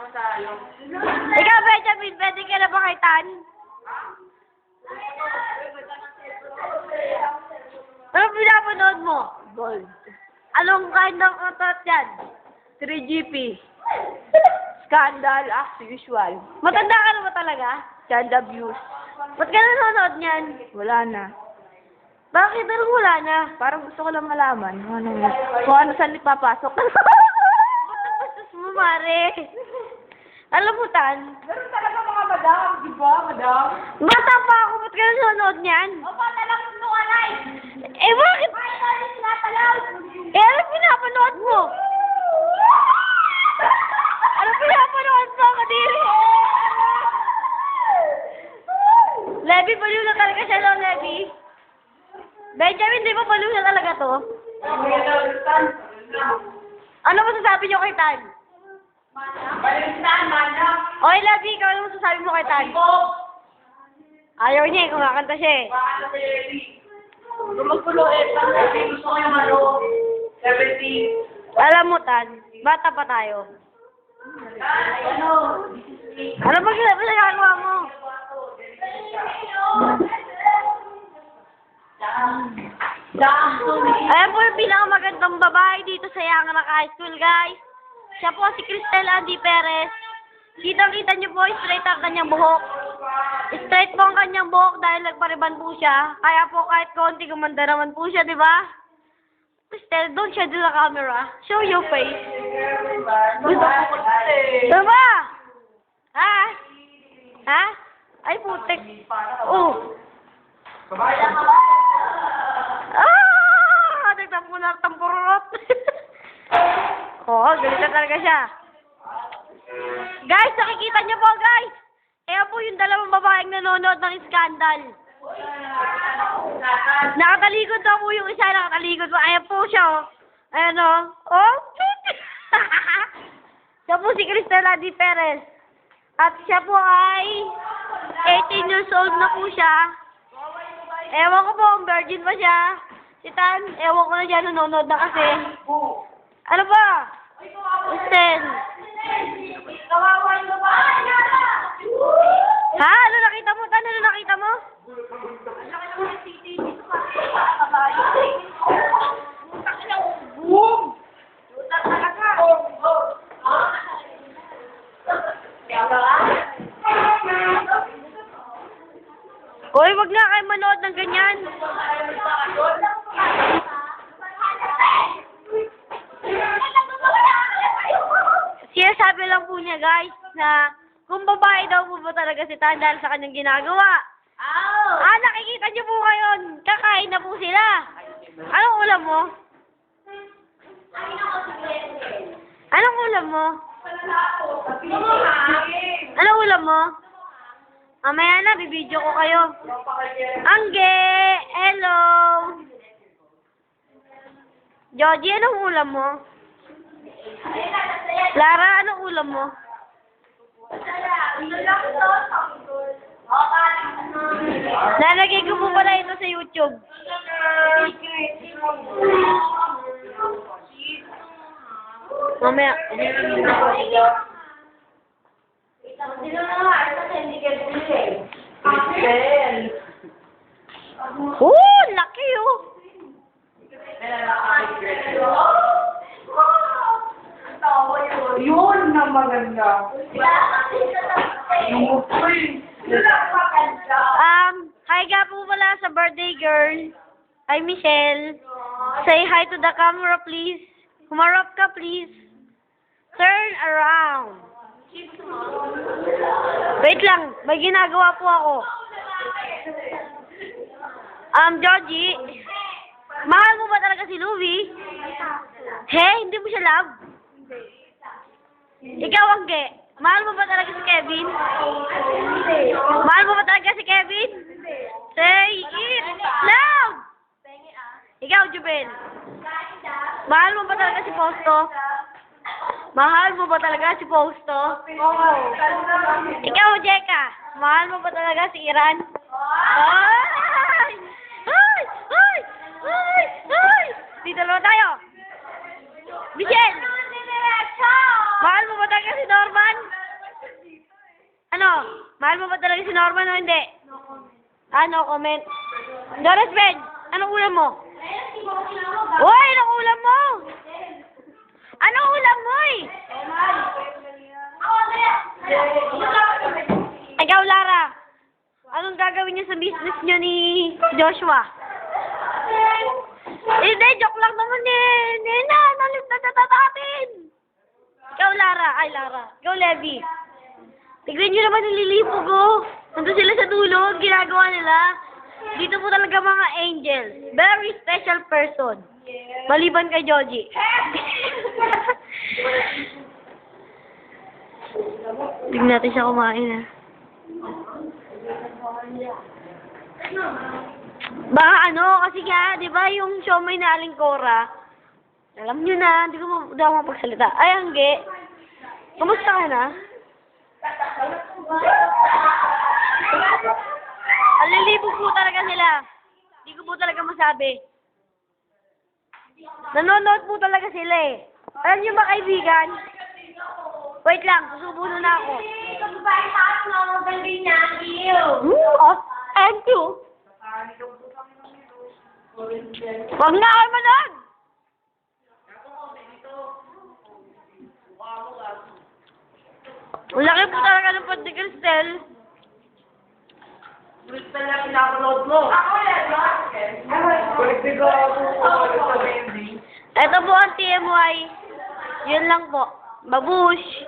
Ikaw, Benjamin, pwede ka na ba kay Tan? Ano pinapanood mo? Gold. Anong kind ng content yan? 3GP. Scandal as usual. Matanda ka na ba talaga? Child abuse. Ba't ka nanonood niyan? Wala na. Bakit? Anong wala na? Parang gusto ko lang malaman. Kung ano saan ipapasok. Ba't mo, Mare? Alam mo, Tan? Meron talaga mga madam, di ba, madam? Bata pa ako, ba't ka nanonood niyan? O, bata lang yung nukalay. Eh, bakit? Eh, ano pinapanood mo? Ano pinapanood mo, Kadiri? Levi, baliw na talaga siya, no, Levi? Benjamin, di ba baliw na talaga to? Ano masasabi niyo kay Tan? Balikan, madam. Oy, Levi, ikaw ano masasabi mo kay Tan? Ayaw niya, kumakanta siya eh. Gumagpulo gusto ko yung 17. Alam mo, Tan, bata pa tayo. Ano ba ginagawa mo? Ayan po yung pinakamagandang babae dito sa Yangra High School, guys. Siya po si Cristel Andy Perez. Kitang-kita niyo po, straight ang kanyang buhok. Straight po ang kanyang buhok dahil nagpariban po siya. Kaya po kahit konti gumanda naman po siya, di ba? Cristel, don't show the camera. Show your face. Gusto ko kasi. Diba? Ha? Ha? Ay, putik. Oh. Kabayan ka Ah! Nagtampo na ang tampurot. Oo, galit na talaga siya. Guys, nakikita niyo po, guys. Ayan po yung dalawang babaeng nanonood ng Scandal. Nakatalikod daw po yung isa, nakatalikod po. Ayan po siya, oh. Ayan, oh. Oh, shoot! Siya po si Cristel Andy Perez. At siya po ay 18 years old na po siya. Ewan ko po, virgin pa siya. Si Tan, ewan ko na siya, nanonood na kasi. Ano ba? Cristel. Ha? Ano nakita mo, Tan? Ano nakita mo? Hoy, wag na kayo manood ng ganyan. Sinasabi lang po niya, guys, na kung babae daw po ba talaga si Tan dahil sa kanyang ginagawa. Ah, nakikita niyo po ngayon. Kakain na po sila. Anong ulam mo? Anong ulam mo? Anong ulam mo? Mamaya na, bibidyo ko kayo. Angge! Hello! Joji, anong ulam mo? Lara, anong ulam mo? Lalagay ko po pala ito sa YouTube. Mamaya. Laki oh! Yun na maganda. Yung Hi nga po pala sa birthday girl. Hi, Michelle. Say hi to the camera, please. Humarap ka, please. Turn around. Wait lang, may ginagawa po ako. Georgie, mahal mo ba talaga si Louie? Hindi mo siya love? Ikaw, Angge, mahal mo ba talaga si Kevin? Mahal mo ba talaga si Kevin? Say it loud! Ikaw, Jubel, mahal mo ba talaga si Fausto? Mahal mo ba talaga si Fausto? Oo. Ikaw, Jeka, mahal mo ba talaga si Iran? Ay! Ay! Ay! Ay! Ay! Dito naman tayo. Michelle! Mahal mo ba talaga si Norman? Ano? Mahal mo ba talaga si Norman o hindi? No comment. Doris Ben, anong ulam mo? Uy, anong ulam mo? Anong ulam mo Ikaw, Lara. Anong gagawin niyo sa business niyo ni Joshua? Hindi, joke lang naman eh. Hindi na, nalit na natatatin. Ikaw, Lara. Ay, Lara. Ikaw, Levi. Tignan niyo naman yung lilipog, oh. Nandun sila sa dulo, ginagawa nila. Dito po talaga mga angels. Very special person. Maliban kay Joji. Tignan natin siya kumain, ah. Baka kasi nga, di ba, yung siomay na Aling Cora, alam nyo na, hindi ako mapagsalita. Ay, Angge, kumusta ka na? Alilibog po talaga sila. Hindi ko po talaga masabi. Nanonood po talaga sila eh. Alam nyo ba, kaibigan? Wait lang, susubuno na ako. Thank you. Wag na kayo manood! Ang laki po talaga ng pod ni Cristel. Crystal na pinapanood mo. Ako yan, Kulit ko ako. Ito po ang TMY. Yun lang po. Babush!